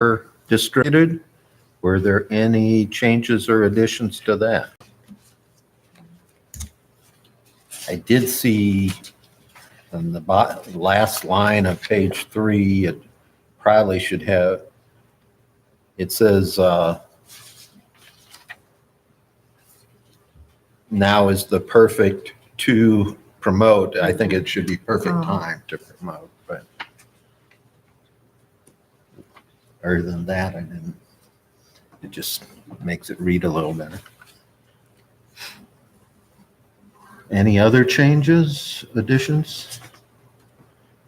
were distributed. Were there any changes or additions to that? I did see on the last line of page 3, it probably should have, it says, now is the perfect to promote. I think it should be perfect time to promote, but other than that, I didn't. It just makes it read a little better. Any other changes, additions?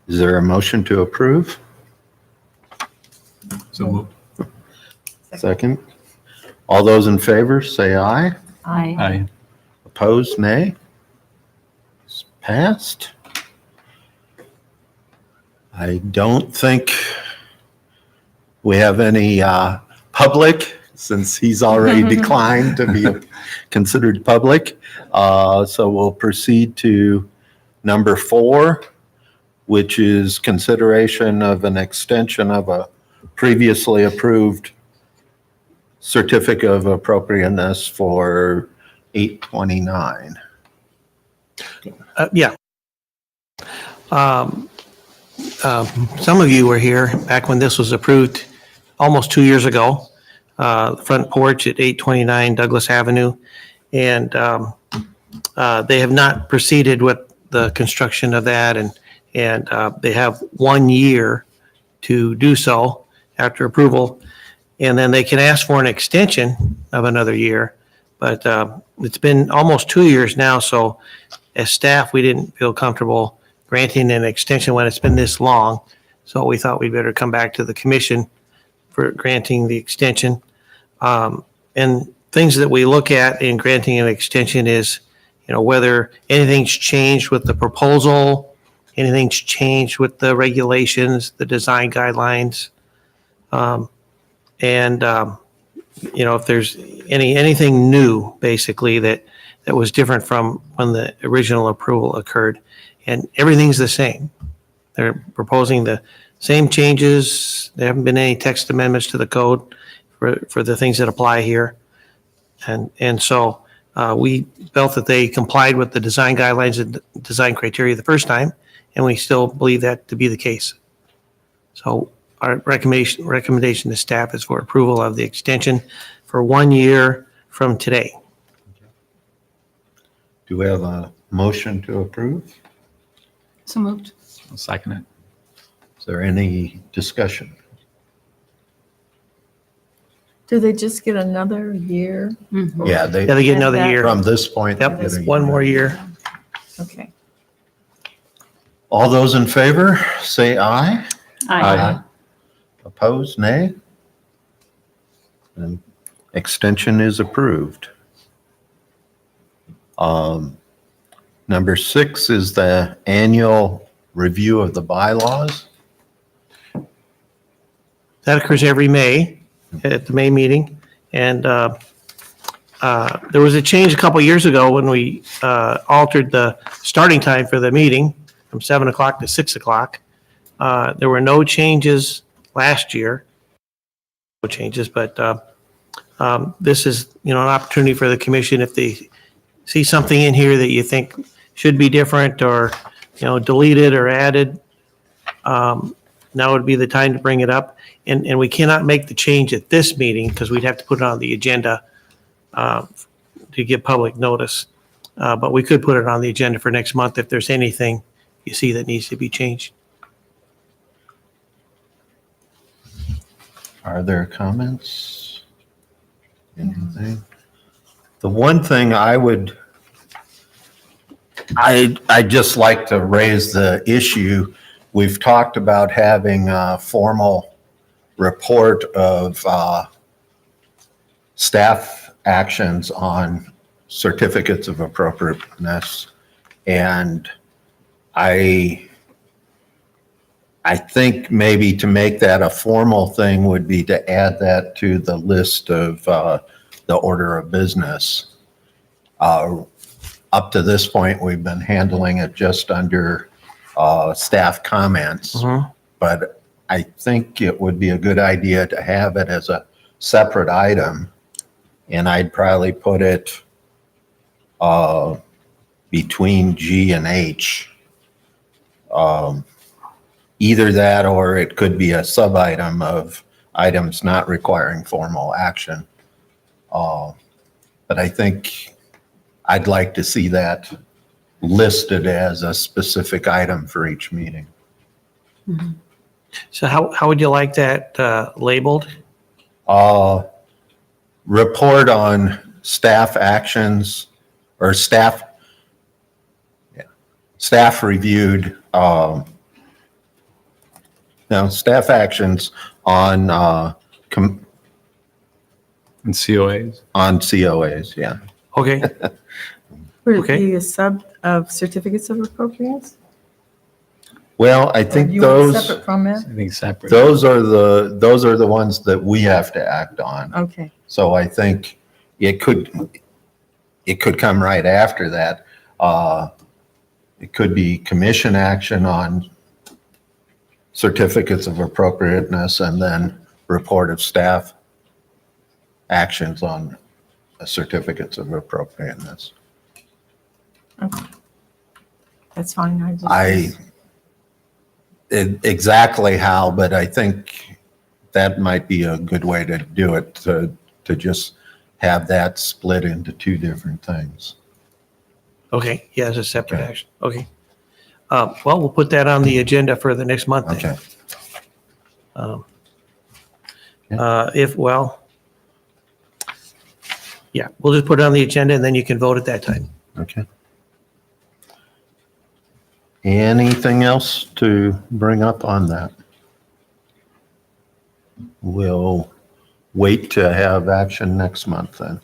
Is there a motion to approve? So moved. Second. All those in favor, say aye. Aye. Aye. Opposed, nay. It's passed. I don't think we have any public, since he's already declined to be considered public. So we'll proceed to number 4, which is consideration of an extension of a previously approved certificate of appropriateness for 8/29. Yeah. Some of you were here back when this was approved almost 2 years ago. The front porch at 829 Douglas Avenue. And they have not proceeded with the construction of that. And they have 1 year to do so after approval. And then they can ask for an extension of another year. But it's been almost 2 years now. So as staff, we didn't feel comfortable granting an extension when it's been this long. So we thought we'd better come back to the commission for granting the extension. And things that we look at in granting an extension is, whether anything's changed with the proposal, anything's changed with the regulations, the design guidelines. If there's anything new, basically, that was different from when the original approval occurred. And everything's the same. They're proposing the same changes. There haven't been any text amendments to the code for the things that apply here. And so we felt that they complied with the design guidelines and design criteria the first time, and we still believe that to be the case. So our recommendation to staff is for approval of the extension for 1 year from today. Do we have a motion to approve? So moved. I'll second it. Is there any discussion? Do they just get another year? Mhm. Yeah, they, Gotta get another year. from this point. Yep, they're getting- 1 more year. Okay. All those in favor, say aye. Aye. Opposed, nay. And extension is approved. Number 6 is the annual review of the bylaws. That occurs every May at the May meeting. And there was a change a couple years ago when we altered the starting time for the meeting from 7 o'clock to 6 o'clock. There were no changes last year. No changes, but this is, an opportunity for the commission if they see something in here that you think should be different or, deleted or added. Now would be the time to bring it up. And we cannot make the change at this meeting because we'd have to put it on the agenda to give public notice. But we could put it on the agenda for next month if there's anything you see that needs to be changed. Are there comments? Anything? The one thing I'd just like to raise the issue. We've talked about having a formal report of staff actions on certificates of appropriateness. And I think maybe to make that a formal thing would be to add that to the list of the order of business. Up to this point, we've been handling it just under staff comments. Mhm. But I think it would be a good idea to have it as a separate item. And I'd probably put it between G and H. Either that, or it could be a sub-item of items not requiring formal action. But I think I'd like to see that listed as a specific item for each meeting. So how would you like that labeled? Report on staff actions or staff reviewed, staff actions on, And COAs. on COAs, yeah. Okay, Would it Okay. be a sub of certificates of appropriateness? Well, I Or think you want it those, separate from it? I think separate. those are the ones that we have to act on. Okay, So I think it could come right after that. It could be commission action on certificates of appropriateness and then report of staff actions on certificates of appropriateness. that's fine. Exactly how, but I think that might be a good way to do it, to just have that split into two different things. okay, yeah, as a separate Okay. action, okay. Well, we'll put that on the agenda for the next month then. Okay. Yeah, we'll just put it on the agenda and then you can vote at that time. Okay. Anything else to bring up on that? We'll wait to have action next month then.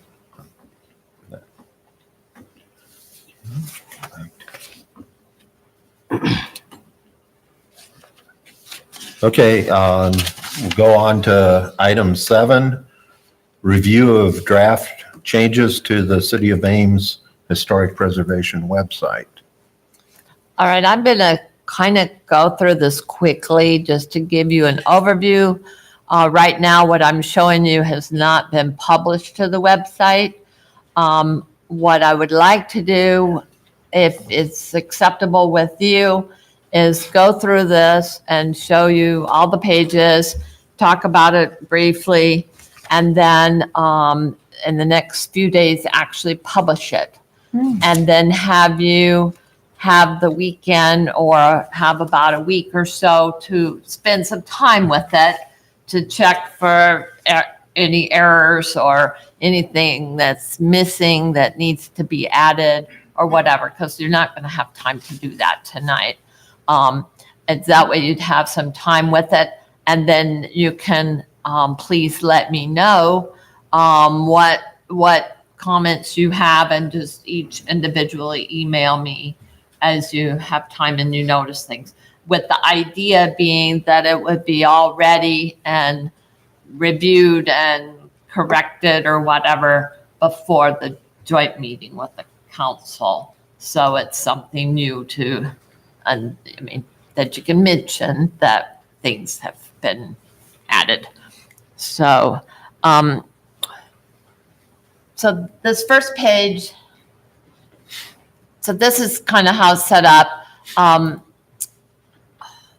Okay, we'll go on to item 7, review of draft changes to the City of Ames Historic Preservation website. All right, I'm going to kind of go through this quickly just to give you an overview. Right now, what I'm showing you has not been published to the website. What I would like to do, if it's acceptable with you, is go through this and show you all the pages, talk about it briefly, and then in the next few days, actually publish it. And then have you have the weekend or have about a week or so to spend some time with it to check for any errors or anything that's missing that needs to be added or whatever, because you're not going to have time to do that tonight. And that way you'd have some time with it, and then you can please let me know what comments you have, and just each individually email me as you have time and you notice things, with the idea being that it would be all ready and reviewed and corrected or whatever before the joint meeting with the council. So it's something new to, and I mean, that you can mention that things have been added. So, so this first page, so this is kind of how it's set up.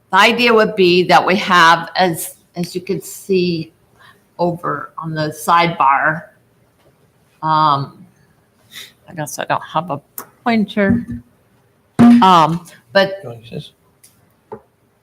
The idea would be that we have, as you can see over on the sidebar, I guess I don't have a pointer, but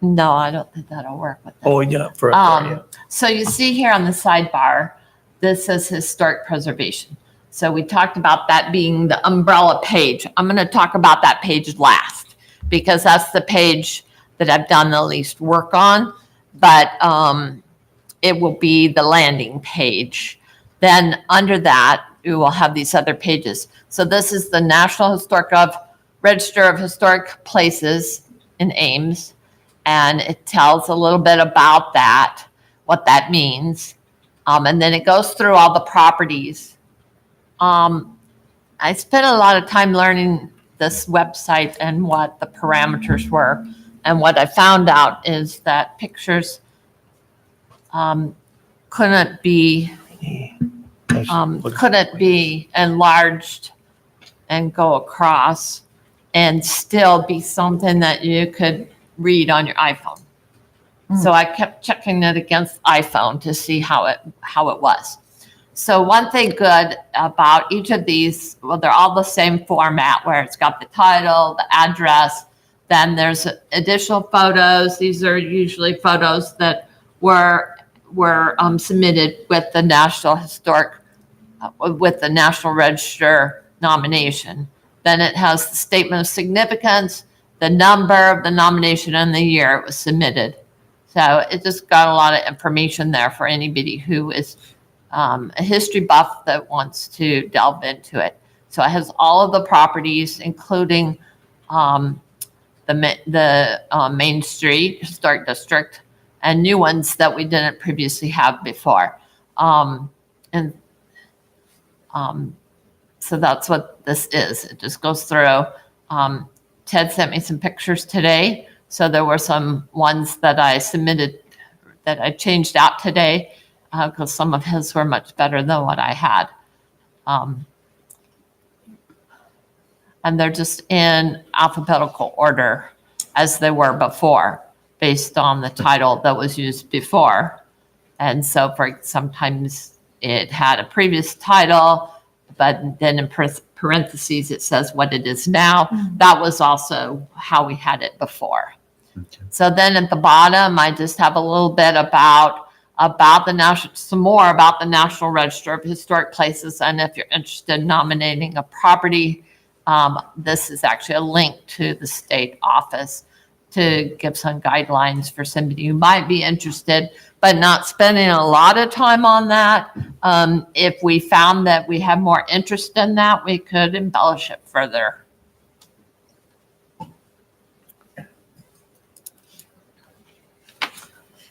no, I don't think that'll work with that. Oh, yeah, for, yeah. So you see here on the sidebar, this says historic preservation. So we talked about that being the umbrella page. I'm going to talk about that page last, because that's the page that I've done the least work on, but it will be the landing page. Then under that, we will have these other pages. So this is the National Register of Historic Places in Ames, and it tells a little bit about that, what that means. And then it goes through all the properties. I spent a lot of time learning this website and what the parameters were. And what I found out is that pictures couldn't be enlarged and go across and still be something that you could read on your iPhone. So I kept checking it against iPhone to see how it was. So one thing good about each of these, well, they're all the same format where it's got the title, the address, then there's additional photos. These are usually photos that were submitted with the National Register nomination. Then it has the statement of significance, the number of the nomination, and the year it was submitted. So it just got a lot of information there for anybody who is a history buff that wants to delve into it. So it has all of the properties, including the Main Street Historic District and new ones that we didn't previously have before. So that's what this is. It just goes through. Ted sent me some pictures today. So there were some ones that I submitted that I changed out today because some of his were much better than what I had. And they're just in alphabetical order as they were before, based on the title that was used before. And so sometimes it had a previous title, but then in parentheses, it says what it is now. That was also how we had it before. Okay. So then at the bottom, I just have a little bit about some more about the National Register of Historic Places. And if you're interested in nominating a property, this is actually a link to the state office to give some guidelines for somebody who might be interested, but not spending a lot of time on that. If we found that we have more interest in that, we could embellish it further.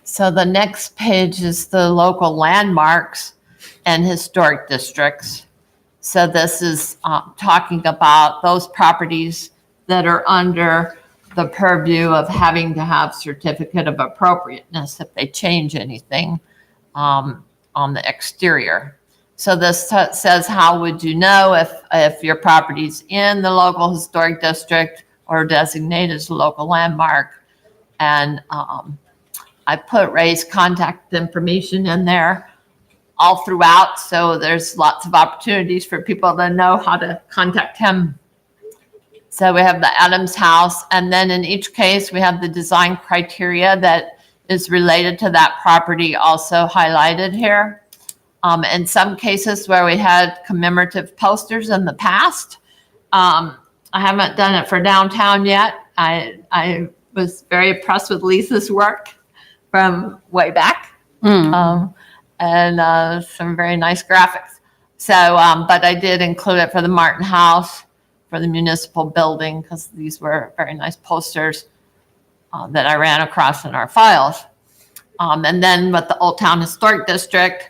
So the next page is the local landmarks and historic districts. So this is talking about those properties that are under the purview of having to have certificate of appropriateness if they change anything on the exterior. So this says, how would you know if your property's in the local historic district or designated as a local landmark? And I put Ray's contact information in there all throughout, so there's lots of opportunities for people to know how to contact him. So we have the Adams house, and then in each case, we have the design criteria that is related to that property also highlighted here. In some cases where we had commemorative posters in the past, I haven't done it for downtown yet. I was very impressed with Lisa's work from way back. And some very nice graphics. So, but I did include it for the Martin House, for the municipal building, because these were very nice posters that I ran across in our files. And then with the Old Town Historic District,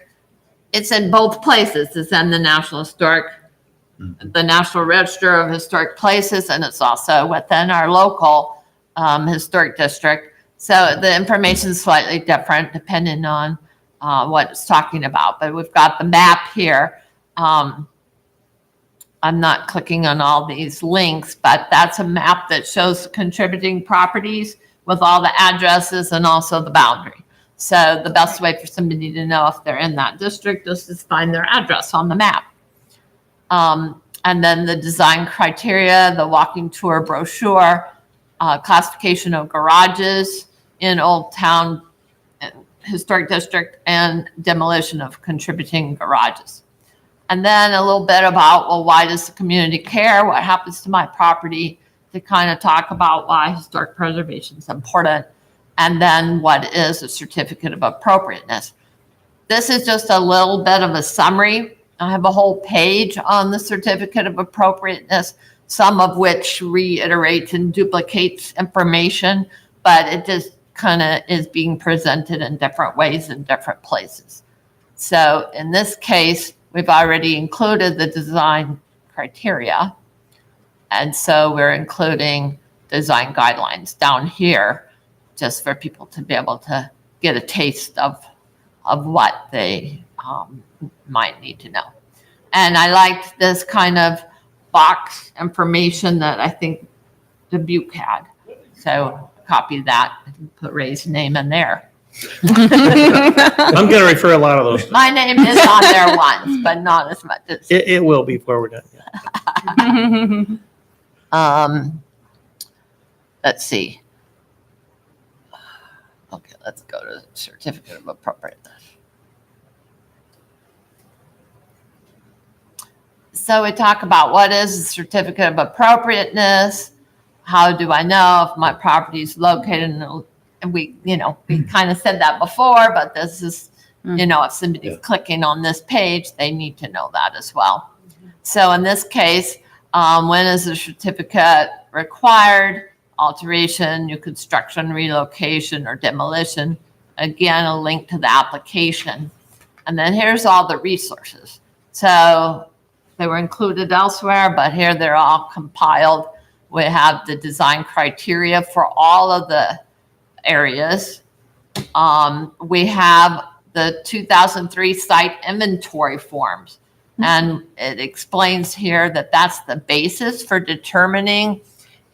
it's in both places. It's in the National Register of Historic Places, and it's also within our local historic district. So the information is slightly different depending on what it's talking about, but we've got the map here. I'm not clicking on all these links, but that's a map that shows contributing properties with all the addresses and also the boundary. So the best way for somebody to know if they're in that district is to find their address on the map. And then the design criteria, the walking tour brochure, classification of garages in Old Town Historic District, and demolition of contributing garages. And then a little bit about, well, why does the community care? What happens to my property? To kind of talk about why historic preservation is important. And then what is a certificate of appropriateness? This is just a little bit of a summary. I have a whole page on the certificate of appropriateness, some of which reiterates and duplicates information, but it just kind of is being presented in different ways in different places. So in this case, we've already included the design criteria. And so we're including design guidelines down here just for people to be able to get a taste of of what they might need to know. And I liked this kind of box information that I think Dubuque had. So copy that and put Ray's name in there. I'm going to refer a lot of those. My name is on there once, but not as much as. It will be before we're done. Let's see. Okay, let's go to certificate of appropriateness. So we talk about what is a certificate of appropriateness. How do I know if my property is located in a, and we kind of said that before, but this is, if somebody's clicking on this page, they need to know that as well. So in this case, when is a certificate required? Alteration, new construction, relocation, or demolition. Again, a link to the application. And then here's all the resources. So they were included elsewhere, but here they're all compiled. We have the design criteria for all of the areas. We have the 2003 site inventory forms. And it explains here that that's the basis for determining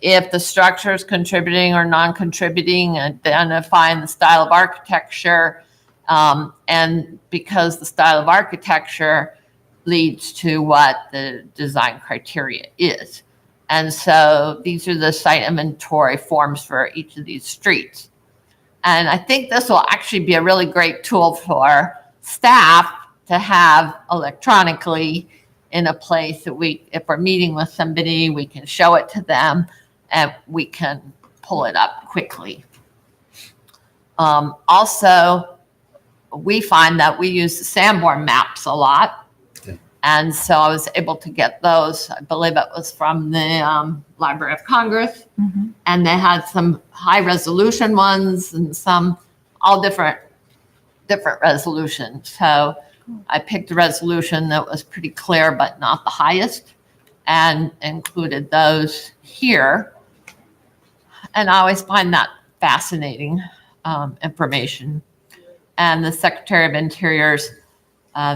if the structure is contributing or non-contributing, identifying the style of architecture. And because the style of architecture leads to what the design criteria is. And so these are the site inventory forms for each of these streets. And I think this will actually be a really great tool for staff to have electronically in a place that if we're meeting with somebody, we can show it to them and we can pull it up quickly. Also, we find that we use the Sanborn maps a lot. And so I was able to get those. I believe it was from the Library of Congress. And they had some high resolution ones and some all different resolutions. So I picked a resolution that was pretty clear, but not the highest, and included those here. And I always find that fascinating information. And the Secretary of Interior's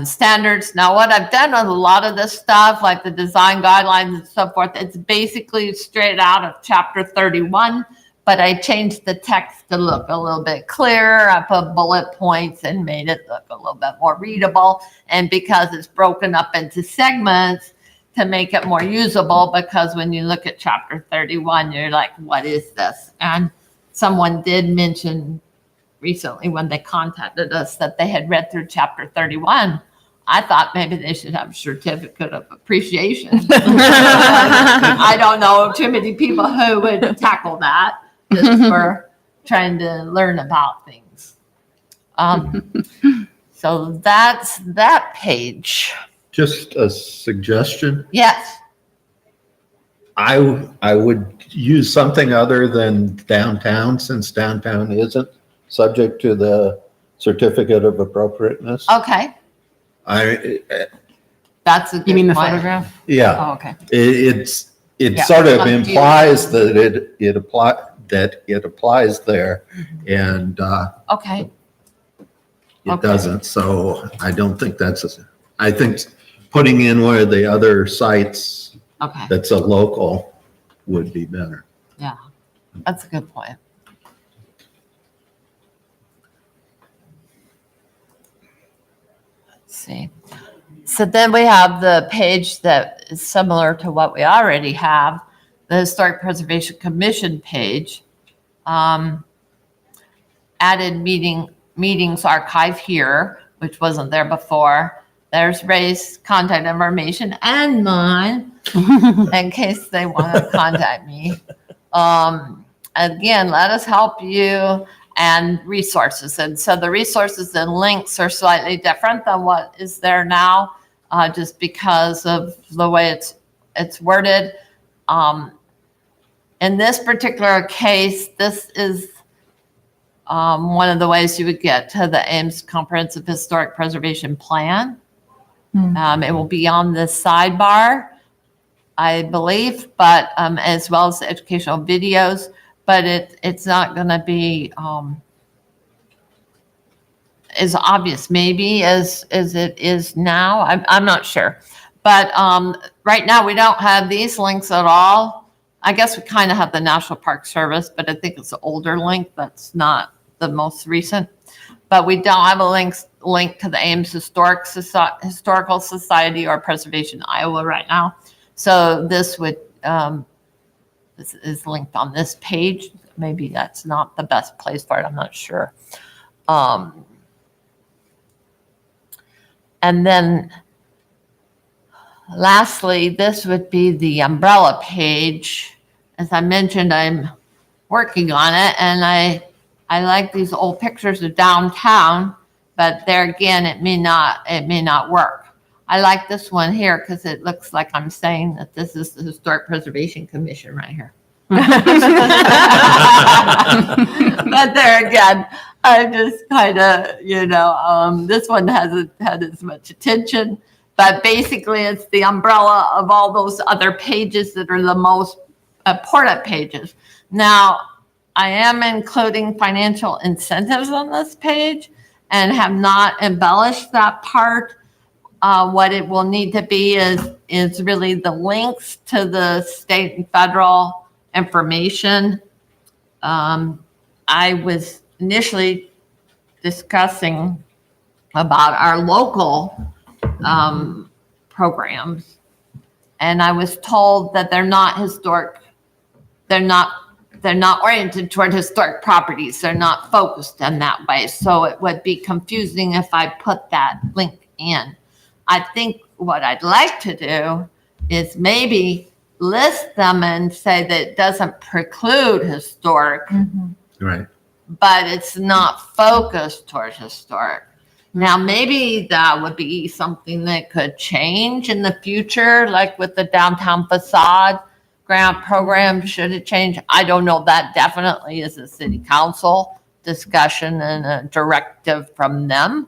standards. Now, what I've done with a lot of this stuff, like the design guidelines and so forth, it's basically straight out of Chapter 31, but I changed the text to look a little bit clearer. I put bullet points and made it look a little bit more readable. And because it's broken up into segments to make it more usable, because when you look at Chapter 31, you're like, what is this? And someone did mention recently when they contacted us that they had read through Chapter 31. I thought maybe they should have a certificate of appreciation. I don't know too many people who would tackle that just for trying to learn about things. So that's that page. Just a suggestion. Yes. I would use something other than downtown, since downtown isn't subject to the certificate of appropriateness. Okay. That's a good You mean the point. photograph? Yeah, Oh, okay. it Yeah. sort of Confused. implies that it applies there, and Okay. it Okay. doesn't. So I don't think I think putting in one of the other sites Okay. that's a local would be better. Yeah. That's a good point. See. So then we have the page that is similar to what we already have, the Historic Preservation Commission page. Added meetings archive here, which wasn't there before. There's Ray's contact information and mine in case they want to contact me. Again, let us help you, and resources. And so the resources and links are slightly different than what is there now, just because of the way it's worded. In this particular case, this is one of the ways you would get to the Ames Comprehensive Historic Preservation Plan. It will be on this sidebar, I believe, but as well as the educational videos. But it's not going to be as obvious maybe as it is now. I'm not sure. But right now, we don't have these links at all. I guess we kind of have the National Park Service, but I think it's an older link. That's not the most recent. But we don't have a link to the Ames Historical Society or Preservation Iowa right now. So this would, this is linked on this page. Maybe that's not the best place for it. I'm not sure. And then lastly, this would be the umbrella page. As I mentioned, I'm working on it, and I like these old pictures of downtown, but there again, it may not work. I like this one here because it looks like I'm saying that this is the Historic Preservation Commission right here. But there again, I just kind of, this one hasn't had as much attention, but basically it's the umbrella of all those other pages that are the most important pages. Now, I am including financial incentives on this page and have not embellished that part. What it will need to be is really the links to the state and federal information. I was initially discussing about our local programs, and I was told that they're not historic. They're not oriented toward historic properties. They're not focused in that way. So it would be confusing if I put that link in. I think what I'd like to do is maybe list them and say that it doesn't preclude historic, Right. but it's not focused towards historic. Now, maybe that would be something that could change in the future, like with the downtown facade grant program. Should it change? I don't know. That definitely is a city council discussion and a directive from them.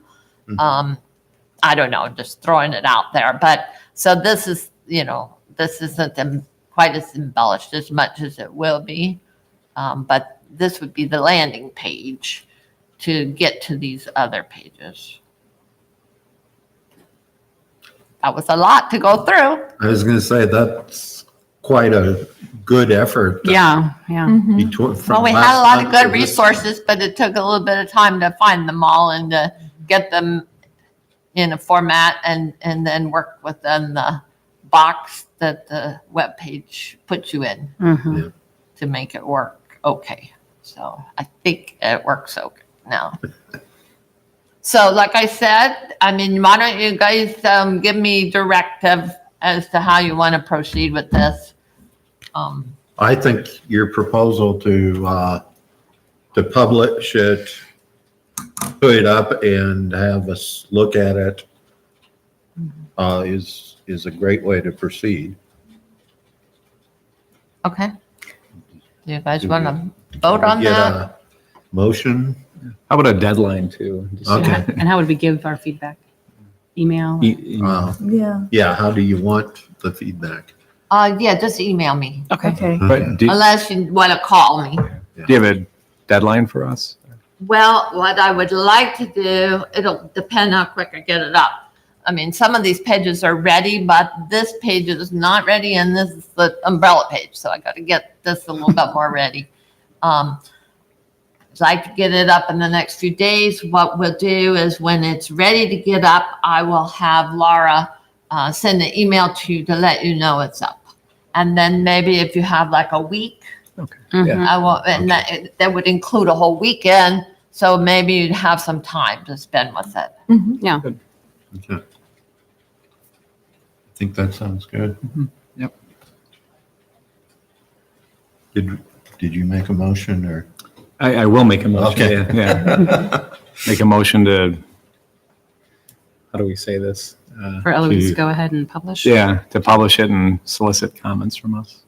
I don't know, just throwing it out there. But so this is, this isn't quite as embellished as much as it will be. But this would be the landing page to get to these other pages. That was a lot to go through. I was going to say, that's quite a good effort. Yeah, yeah. Well, we had a lot of good resources, but it took a little bit of time to find them all and to get them in a format and then work within the box that the webpage puts you in to make it work okay. So I think it works okay now. So like I said, why don't you guys give me directive as to how you want to proceed with this? I think your proposal to publish it, put it up and have us look at it is a great way to proceed. Okay. Do you guys want to vote on Get that? a motion? How about a deadline too? Just- Okay. And how would we give our feedback? Email? Yeah. Yeah, how do you want the feedback? Yeah, just email me Okay. But do unless you want to call me. you have a deadline for us? Well, what I would like to do, it'll depend how quick I get it up. Some of these pages are ready, but this page is not ready, and this is the umbrella page, so I got to get this a little bit more ready. I'd like to get it up in the next few days. What we'll do is when it's ready to get up, I will have Laura send an email to you to let you know it's up. And then maybe if you have like a week, Okay. Mhm. Yeah. I will, and that would include a whole weekend. So maybe you'd have some time to spend with it. Yeah. Okay. I think that sounds good. Yep. Did you make a motion or? I will make a motion. Okay. Yeah. Make a motion to, how do we say this? For Eloise To- to go ahead and publish? Yeah, to publish it and solicit comments from us.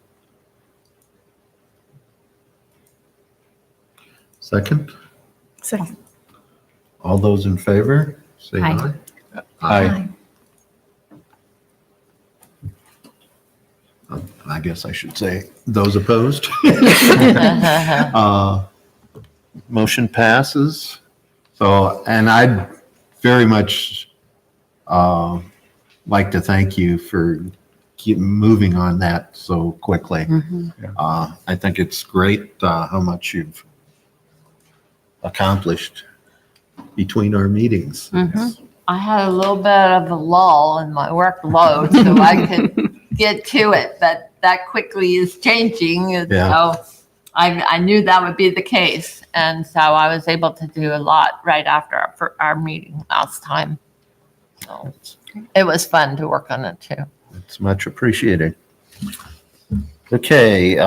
Second? Second. All those in favor, say Aye. aye. I guess I should say those opposed. Motion passes So, and I'd very much like to thank you for keep moving on that so quickly. I think it's great how much you've accomplished between our meetings. I had a little bit of a lull in my workload, so I could get to it, but that quickly is changing. And Yeah. so I knew that would be the case. And so I was able to do a lot right after our meeting last time. So it was fun to work on it too. It's much appreciated. Okay,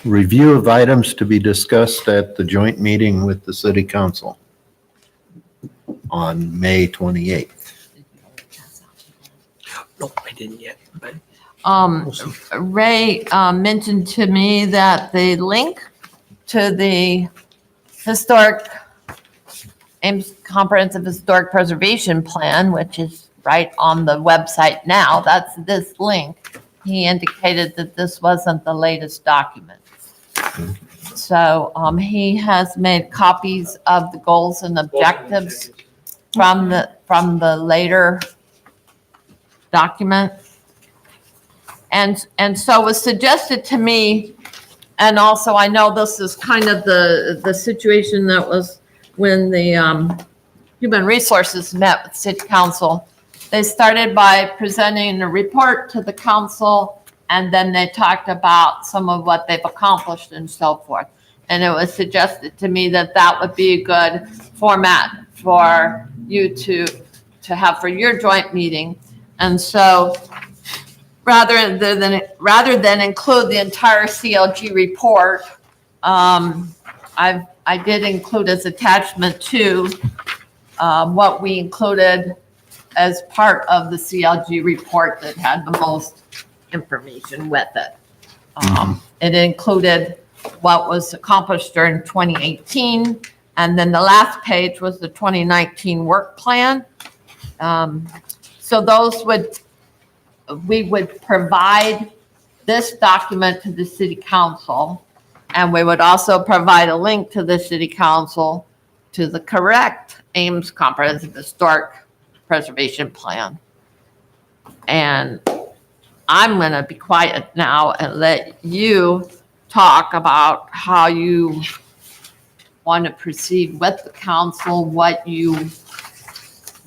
review of items to be discussed at the joint meeting with the city council on May 28th. No, I didn't yet, but Ray mentioned to me that the link to the Ames Comprehensive Historic Preservation Plan, which is right on the website now, that's this link. He indicated that this wasn't the latest document. So he has made copies of the goals and objectives from the later document. And so it was suggested to me, and also I know this is kind of the situation that was when the Human Resources met with City Council. They started by presenting a report to the council, and then they talked about some of what they've accomplished and so forth. And it was suggested to me that that would be a good format for you to have for your joint meeting. And so rather than include the entire CLG report, I did include as attachment to what we included as part of the CLG report that had the most information with it. It included what was accomplished during 2018, and then the last page was the 2019 work plan. So we would provide this document to the city council, and we would also provide a link to the city council to the correct Ames Comprehensive Historic Preservation Plan. And I'm going to be quiet now and let you talk about how you want to proceed with the council, what you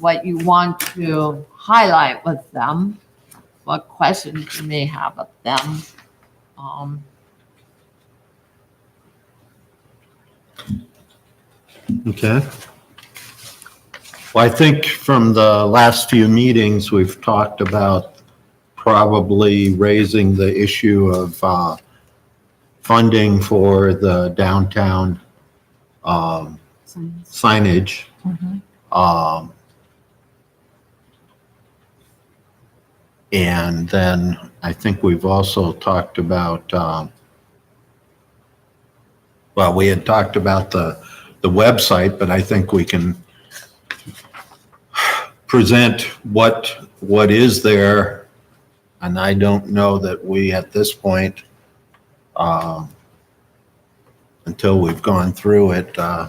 want to highlight with them, what questions you may have of them. Okay. Well, I think from the last few meetings, we've talked about probably raising the issue of funding for the downtown signage. And then I think we've also talked about, well, we had talked about the website, but I think we can present what is there. And I don't know that we, at this point, until we've gone through it, I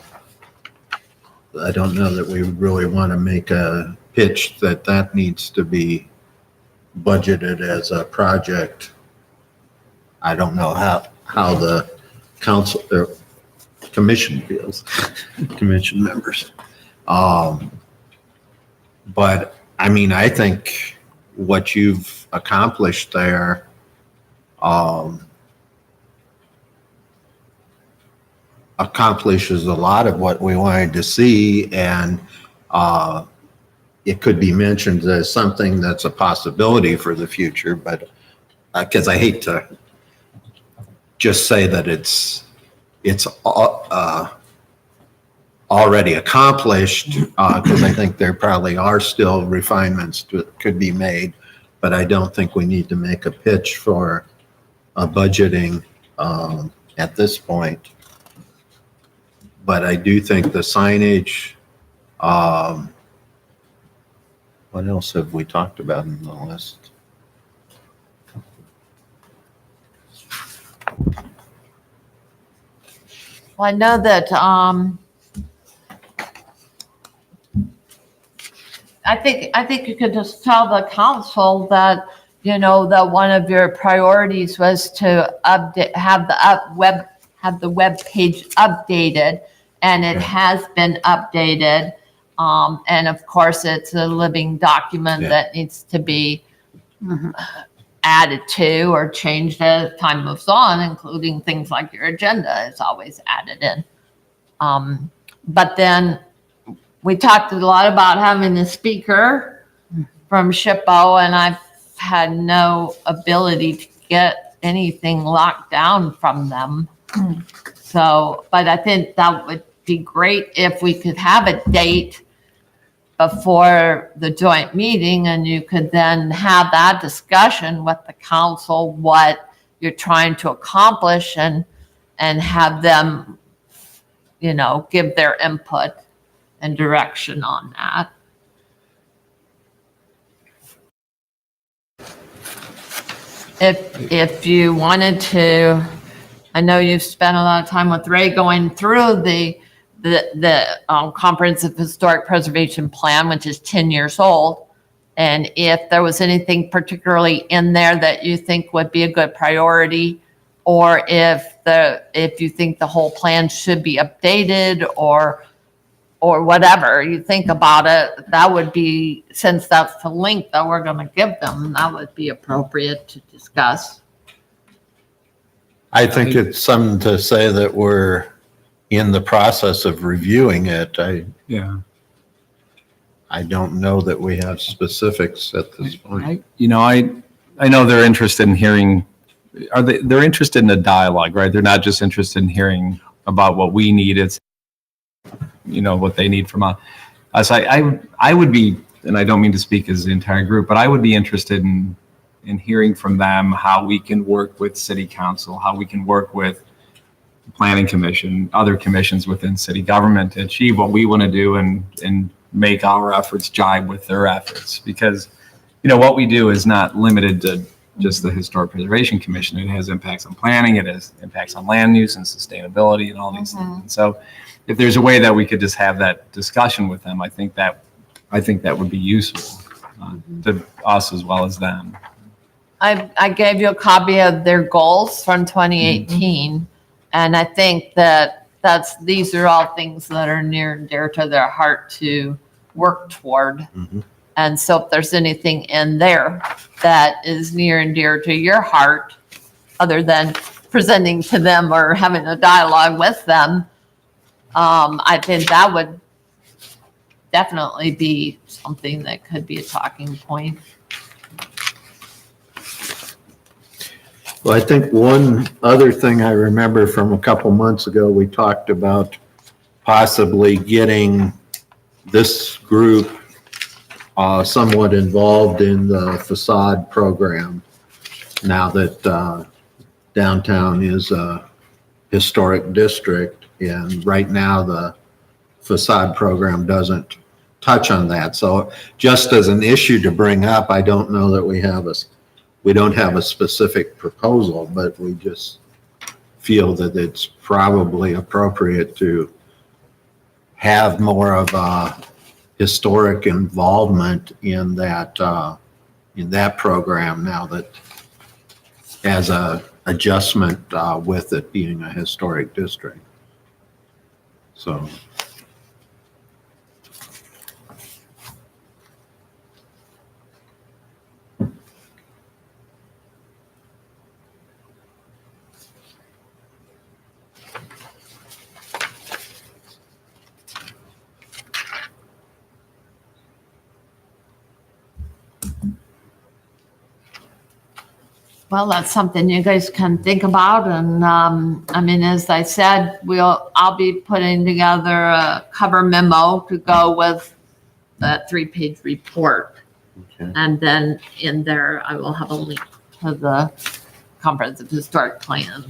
don't know that we really want to make a pitch that needs to be budgeted as a project. I don't know how the council or commission feels, commission members. But I mean, I think what you've accomplished there accomplishes a lot of what we wanted to see, and it could be mentioned as something that's a possibility for the future, but because I hate to just say that it's already accomplished, because I think there probably are still refinements that could be made, but I don't think we need to make a pitch for a budgeting at this point. But I do think the signage, what else have we talked about in the list? Well, I know that I think you could just tell the council that, that one of your priorities was to update, have the web page updated, and it has been updated. And of course, it's a living document that needs to be added to or changed as time moves on, including things like your agenda is always added in. But then we talked a lot about having a speaker from SHPO, and I've had no ability to get anything locked down from them. So, but I think that would be great if we could have a date before the joint meeting, and you could then have that discussion with the council, what you're trying to accomplish, and have them, give their input and direction on that. If you wanted to, I know you've spent a lot of time with Ray going through the Comprehensive Historic Preservation Plan, which is 10 years old. And if there was anything particularly in there that you think would be a good priority, or if you think the whole plan should be updated, or whatever you think about it, that would be, since that's the link that we're going to give them, that would be appropriate to discuss. I think it's something to say that we're in the process of reviewing it. I don't know that we have specifics at this point. I know they're interested in hearing, they're interested in a dialogue, right? They're not just interested in hearing about what we need. It's, what they need from us. I would be, and I don't mean to speak as the entire group, but I would be interested in hearing from them how we can work with city council, how we can work with the planning commission, other commissions within city government to achieve what we want to do and make our efforts jibe with their efforts. Because, what we do is not limited to just the Historic Preservation Commission. It has impacts on planning, it has impacts on land use and sustainability and all these things. And so if there's a way that we could just have that discussion with them, I think that would be useful to us as well as them. I gave you a copy of their goals from 2018, and I think that these are all things that are near and dear to their heart to work toward. And so if there's anything in there that is near and dear to your heart, other than presenting to them or having a dialogue with them, I think that would definitely be something that could be a talking point. Well, I think one other thing I remember from a couple months ago, we talked about possibly getting this group somewhat involved in the facade program, now that downtown is a historic district, and right now the facade program doesn't touch on that. So just as an issue to bring up, I don't know that we don't have a specific proposal, but we just feel that it's probably appropriate to have more of a historic involvement in that program now that as a adjustment with it being a historic district. So. Well, that's something you guys can think about. And as I said, I'll be putting together a cover memo to go with that 3-page report. Okay. And then in there, I will have a link to the Comprehensive Historic Plan.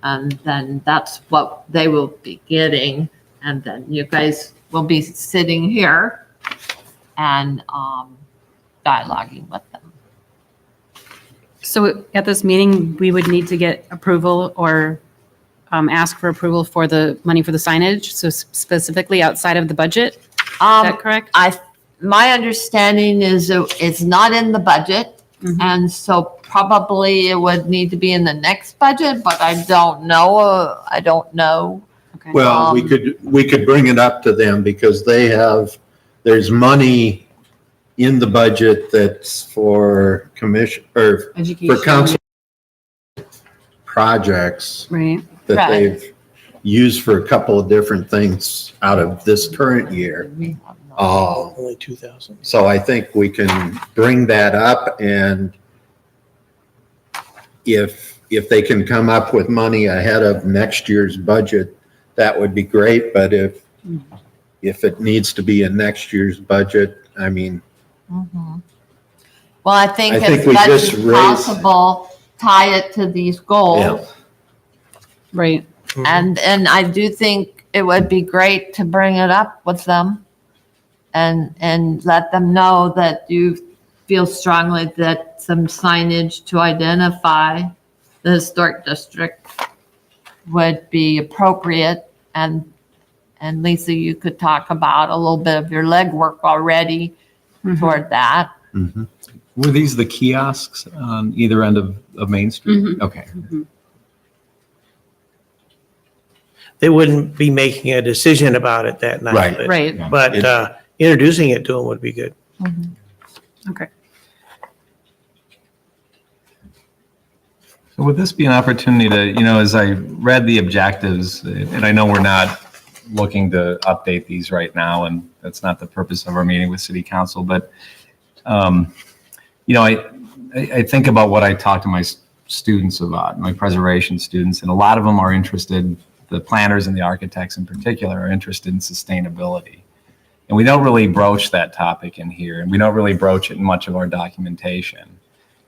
And then that's what they will be getting. And then you guys will be sitting here and dialoguing with them. So at this meeting, we would need to get approval or ask for approval for the money for the signage, so specifically outside of the budget? Is that correct? my understanding is it's not in the budget. Mhm. And so probably it would need to be in the next budget, but I don't know. I don't know. Okay. Well, we could bring it up to them because there's money in the budget that's for commission, or for Education. council projects Right. that Right. they've used for a couple of different things out of this current year. Only 2,000. So I think we can bring that up, and if they can come up with money ahead of next year's budget, that would be great. But if it needs to be in next year's budget, I mean, Well, I think I think as we much just as raised- possible, tie it to these goals. Right. And I do think it would be great to bring it up with them and let them know that you feel strongly that some signage to identify the historic district would be appropriate. And Lisa, you could talk about a little bit of your legwork already toward that. Were these the kiosks on either end of Main Street? Mhm. Okay. They wouldn't be making a decision about it that night. Right. but- Right. But introducing it to them would be good. Okay. So would this be an opportunity to, as I read the objectives, and I know we're not looking to update these right now, and that's not the purpose of our meeting with City Council, but, I think about what I talk to my students about, my preservation students, and a lot of them are interested, the planners and the architects in particular, are interested in sustainability. And we don't really broach that topic in here, and we don't really broach it in much of our documentation.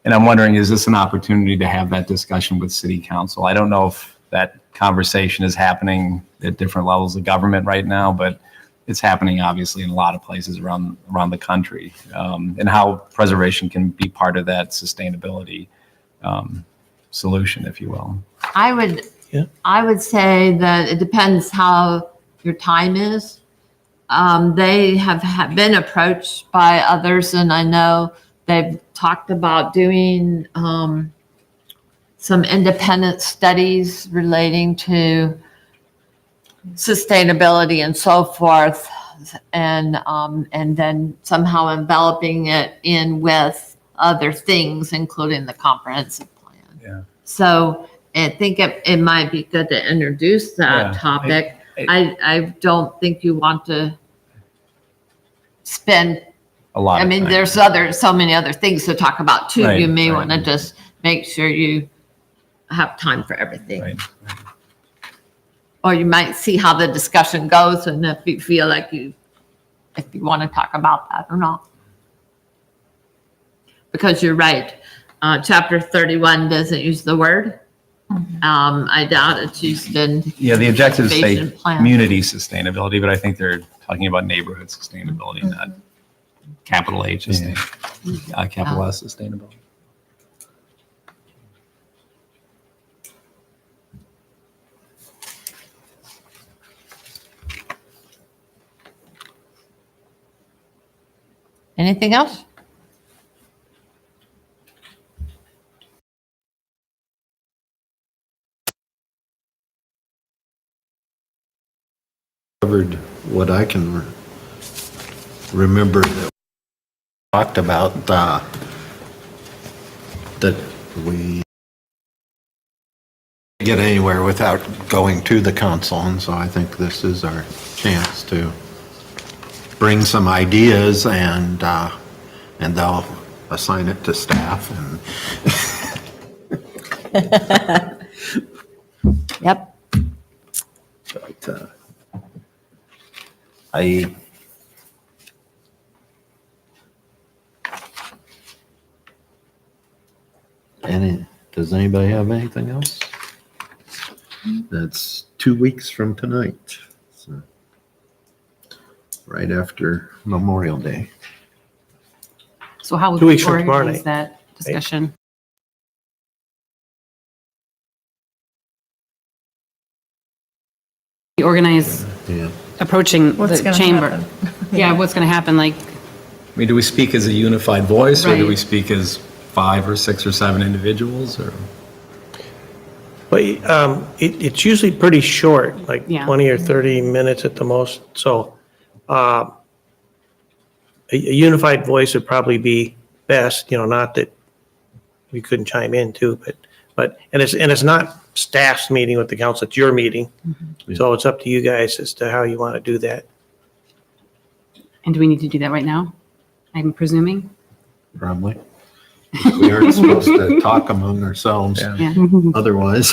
And I'm wondering, is this an opportunity to have that discussion with City Council? I don't know if that conversation is happening at different levels of government right now, but it's happening obviously in a lot of places around the country, and how preservation can be part of that sustainability solution, if you will. I would say that it depends how your time is. They have been approached by others, and I know they've talked about doing some independent studies relating to sustainability and so forth, and then somehow enveloping it in with other things, including the comprehensive plan. Yeah. So I think it might be good to introduce that Yeah. topic. I don't think you want to spend, A lot. I of mean, time. there's so many other things to talk about too. Right, You may right. want to just make sure you have time for everything. Right. Or you might see how the discussion goes and if you feel like if you want to talk about that or not. Because you're right, chapter 31 doesn't use the word. I doubt it's used in. Yeah, the objectives say conservation plan. community sustainability, but I think they're talking about neighborhood sustainability, not capital H, capital S sustainability. Anything else? covered what I can remember that we talked about, that we get anywhere without going to the council, and so I think this is our chance to bring some ideas, and they'll assign it to staff, and Yep. but, does anybody have anything else? That's 2 weeks from tonight, so right after Memorial Day. So how would 2 we weeks from tomorrow organize night. that discussion? We organize Yeah. approaching What's the gonna chamber. happen? Yeah, what's going to happen, like I mean, do we speak as a unified voice, or do we Right. speak as 5 or 6 or 7 individuals, or? But it's usually pretty short, like Yeah. 20 or 30 minutes at the most. So a unified voice would probably be best, not that we couldn't chime in too, and it's not staff's meeting with the council, it's your meeting. So it's up to you guys as to how you want to do that. And do we need to do that right now? I'm presuming? Probably. We aren't supposed to talk among ourselves Yeah. otherwise.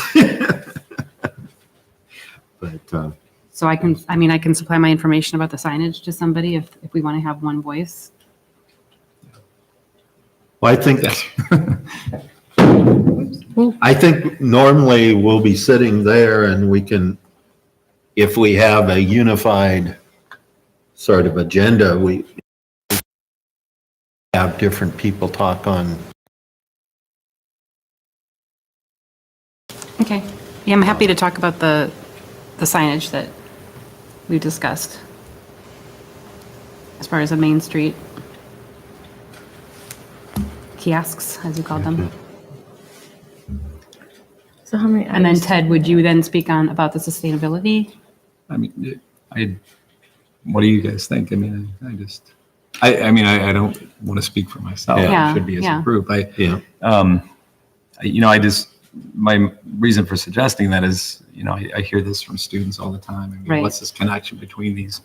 But, So I can supply my information about the signage to somebody if we want to have one voice. well, I think normally we'll be sitting there and we can, if we have a unified sort of agenda, we have different people talk on. Okay. Yeah, I'm happy to talk about the signage that we discussed as far as the Main Street kiosks, as you called them. So how many And then items? Ted, would you then speak on about the sustainability? I mean, what do you guys think? I mean, I don't want to speak for myself. Yeah. It should be as Yeah. a group. Yeah. My reason for suggesting that is, I hear this from students all the time. I mean, Right. what's this connection between these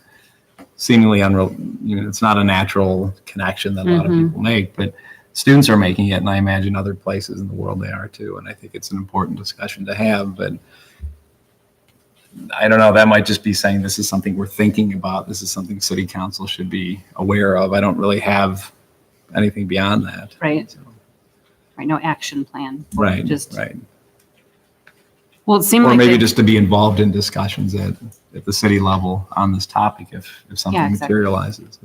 seemingly unreal, it's not a natural connection that a lot of people make, but students are making it, and I imagine other places in the world they are too. And I think it's an important discussion to have, but I don't know, that might just be saying this is something we're thinking about. This is something city council should be aware of. I don't really have anything beyond that. Right. So, Right, no action plan. right, Just, right. well, it seemed Or like. maybe they- just to be involved in discussions at the city level on this topic if something Yeah, exactly. materializes.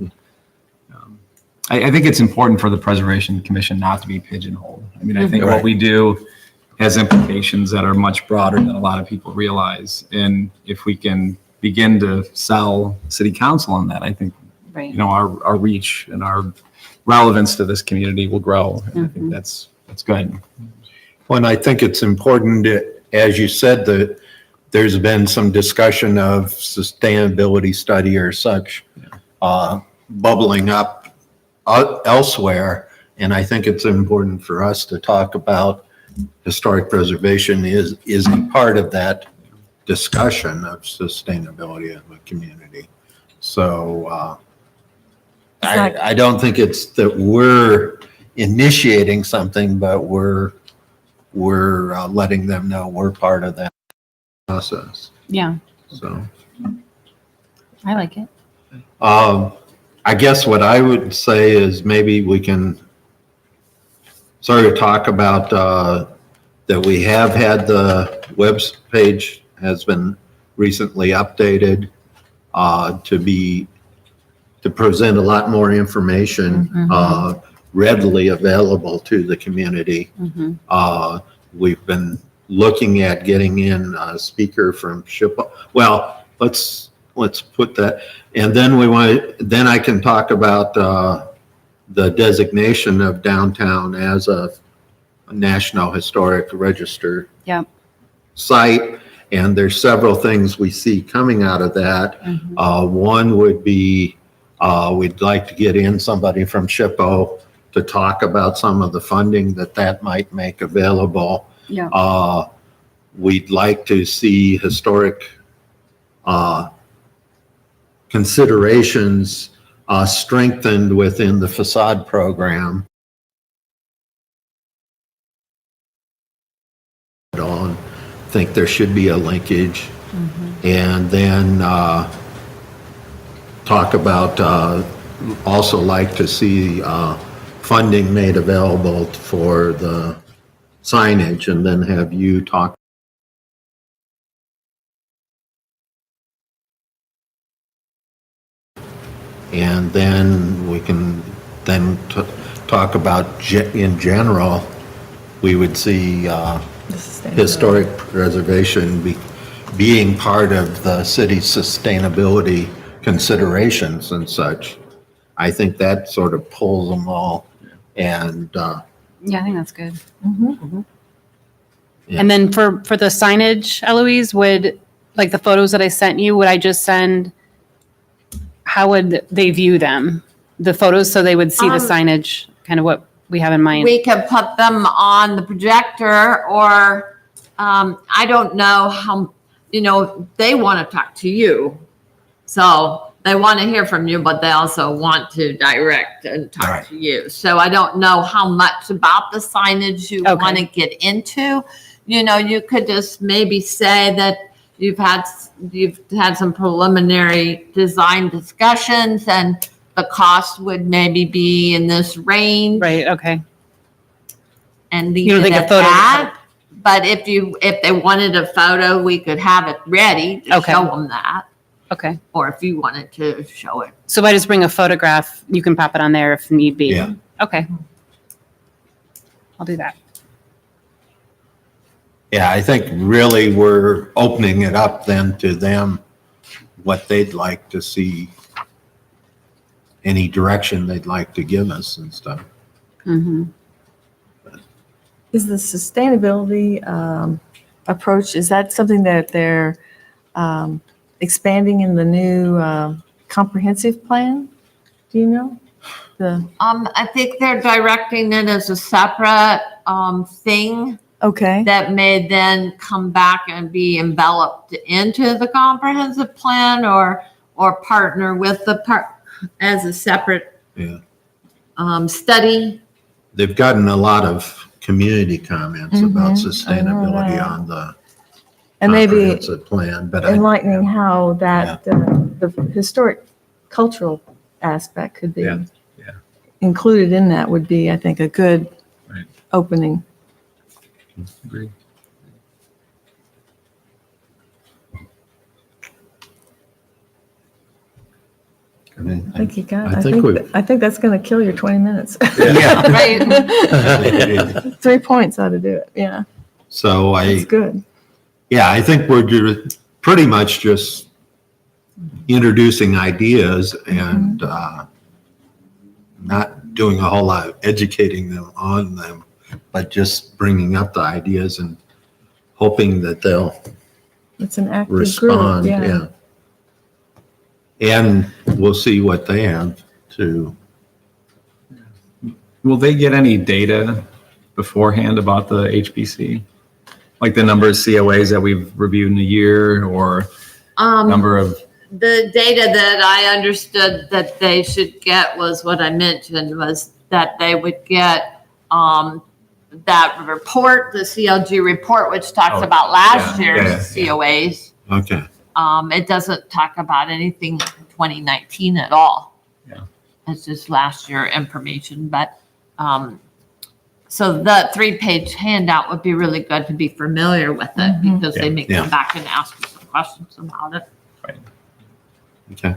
I think it's important for the Preservation Commission not to be pigeonholed. I mean, I think what Right. we do has implications that are much broader than a lot of people realize. And if we can begin to sell city council on that, I think, Right. our reach and our relevance to this community will grow. And I think that's good. Well, and I think it's important, as you said, that there's been some discussion of sustainability study or such bubbling up elsewhere. And I think it's important for us to talk about historic preservation is a part of that discussion of sustainability of the community. So I don't think it's that we're initiating something, but we're letting them know we're part of that process. Yeah, So I like it. I guess what I would say is maybe we can sort of talk about that we have had the web page has been recently updated to present a lot more information readily available to the community. We've been looking at getting in a speaker from SHPO. Well, let's put that, and then I can talk about the designation of downtown as a National Historic Register Yep. site, and there's several things we see coming out of that. One would be we'd like to get in somebody from SHPO to talk about some of the funding that might make available. Yeah. We'd like to see historic considerations strengthened within the facade program. I think there should be a linkage. And then talk about, also like to see funding made available for the signage, and then have you talk. And then we can then talk about in general, we would see The sustainability. historic preservation being part of the city's sustainability considerations and such. I think that sort of pulls them all. And, Yeah, I think that's good. Yeah. And then for the signage, Eloise, would, like the photos that I sent you, would I just send, how would they view them? The photos, so they would see the signage, kind of what we have in mind? We could put them on the projector, or I don't know how, they want to talk to you. So they want to hear from you, but they also want to direct and talk Right. to you. So I don't know how much about the signage you Okay. want to get into. You could just maybe say that you've had some preliminary design discussions, and the cost would maybe be in this range, Right, okay. and leave You don't it think a at photo would that. But if they wanted a photo, we could have it ready to Okay. show them that. Okay. Or if you wanted to show it. So if I just bring a photograph, you can pop it on there if need be? Yeah. Okay. I'll do that. yeah, I think really we're opening it up then to them, what they'd like to see, any direction they'd like to give us and stuff. Mm-hmm. Is the sustainability approach, is that something that they're expanding in the new comprehensive plan? Do you know? I think they're directing it as a separate thing Okay, that may then come back and be enveloped into the comprehensive plan, or partner with the as a separate Yeah. study. They've gotten a lot of community comments about Mhm, sustainability that. on the and maybe comprehensive plan, but enlightening how that the historic cultural aspect could be Yeah, yeah. included in that would be, I think, a good Right. opening. Agree. I mean, I think you got, I I think think, we've- I think that's going to kill your 20 minutes. yeah. Right. 3 points ought to do it. Yeah, So that's good. yeah, I think we're pretty much just introducing ideas and not doing a whole lot of educating them on them, but just bringing up the ideas and hoping that they'll It's an active respond, group. yeah. And we'll see what they have to, Will they get any data beforehand about the HPC? Like the number of COAs that we've reviewed in a year, or number of, The data that I understood that they should get was what I mentioned, was that they would get that report, the CLG report, which talks Oh, about last yeah, year's yeah, yeah. COAs. okay. It doesn't talk about anything in 2019 at all. Yeah. It's just last year information, but so the 3-page handout would be really good to be familiar with it, Mhm. because they may Yeah. come back and ask you some questions about it. Okay.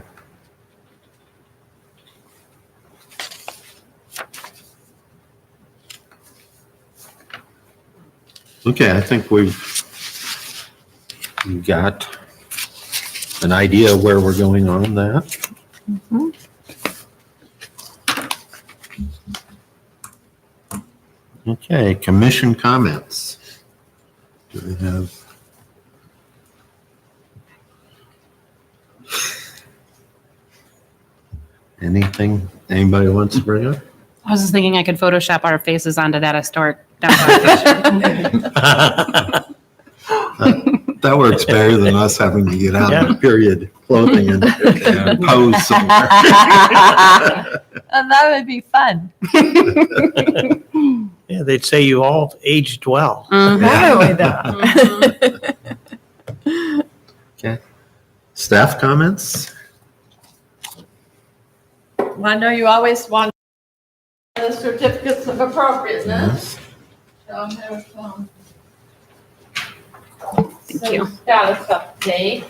Okay, I think we've got an idea of where we're going on that. Okay, commission comments. Do we have? Anything anybody wants to bring up? I was just thinking I could Photoshop our faces onto that historic downtown station. That works better than us having to get out in period clothing and pose somewhere. And that would be fun. Yeah, they'd say you all aged well. Mhm. Not only that. Okay. Staff comments? Well, I know you always want the certificates of appropriateness. So there's, Thank you. status update.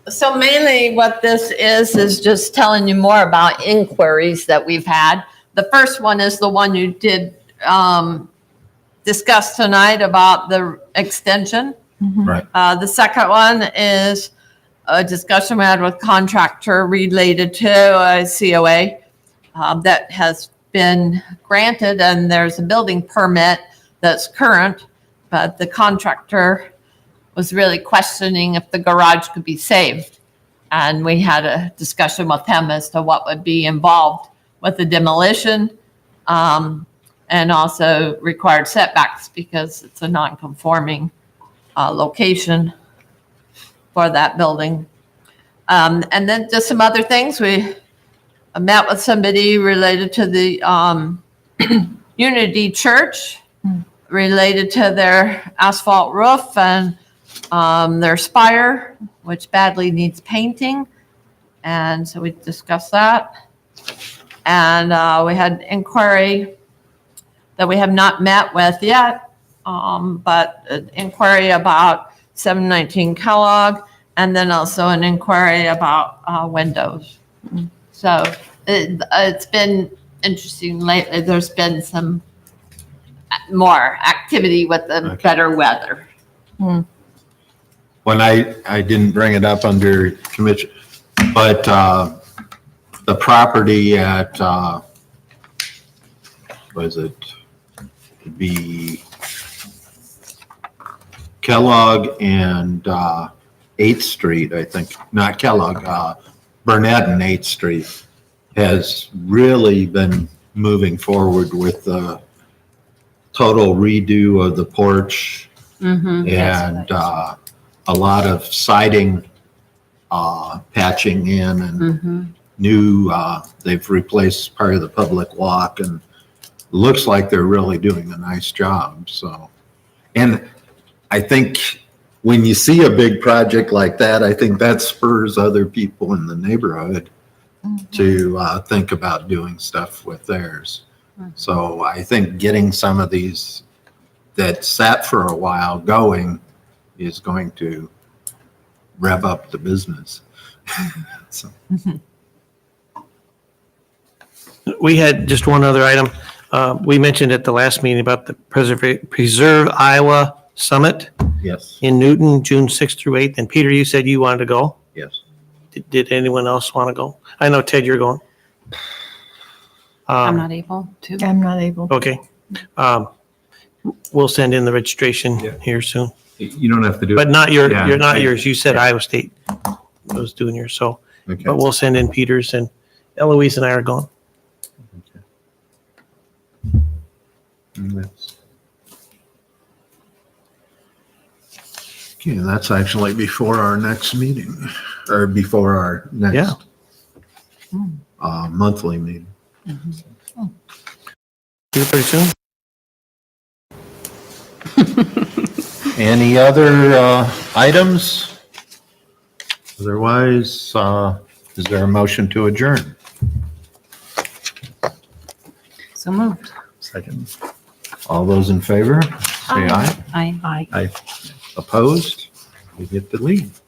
So mainly what this is just telling you more about inquiries that we've had. The first one is the one you did discussed tonight about the extension. Right. The second one is a discussion we had with contractor related to a COA that has been granted, and there's a building permit that's current, but the contractor was really questioning if the garage could be saved. And we had a discussion with him as to what would be involved with the demolition, and also required setbacks because it's a non-conforming location for that building. And then just some other things. We met with somebody related to the Unity Church, related to their asphalt roof and their spire, which badly needs painting. And so we discussed that. And we had inquiry that we have not met with yet, but an inquiry about 719 Kellogg, and then also an inquiry about windows. So it's been interesting lately. There's been some more activity with the better weather. When I didn't bring it up under commission, but the property at, was it, it'd be Kellogg and 8th Street, I think, not Kellogg, Burnett and 8th Street has really been moving forward with the total redo of the porch and a lot of siding patching in and new, they've replaced part of the public walk, and looks like they're really doing a nice job. So, and I think when you see a big project like that, I think that spurs other people in the neighborhood to think about doing stuff with theirs. So I think getting some of these that sat for a while going is going to rev up the business. So. We had just one other item. We mentioned at the last meeting about the Preserve Iowa Summit Yes, in Newton, June 6th through 8th. And Peter, you said you wanted to go. yes. Did anyone else want to go? I know, Ted, you're going. I'm not able to. I'm not able. Okay. We'll send in the registration here soon, You don't have to do but it. not your, Yeah. you're not yours. You said Iowa State was doing yours. So, Okay. but we'll send in Peter's, and Eloise and I are going. Okay, that's actually before our next meeting, or before our next monthly meeting. See you pretty soon. Any other items? Otherwise, is there a motion to adjourn? So moved. Second. All those in favor, say aye. Aye. Opposed? We get to leave.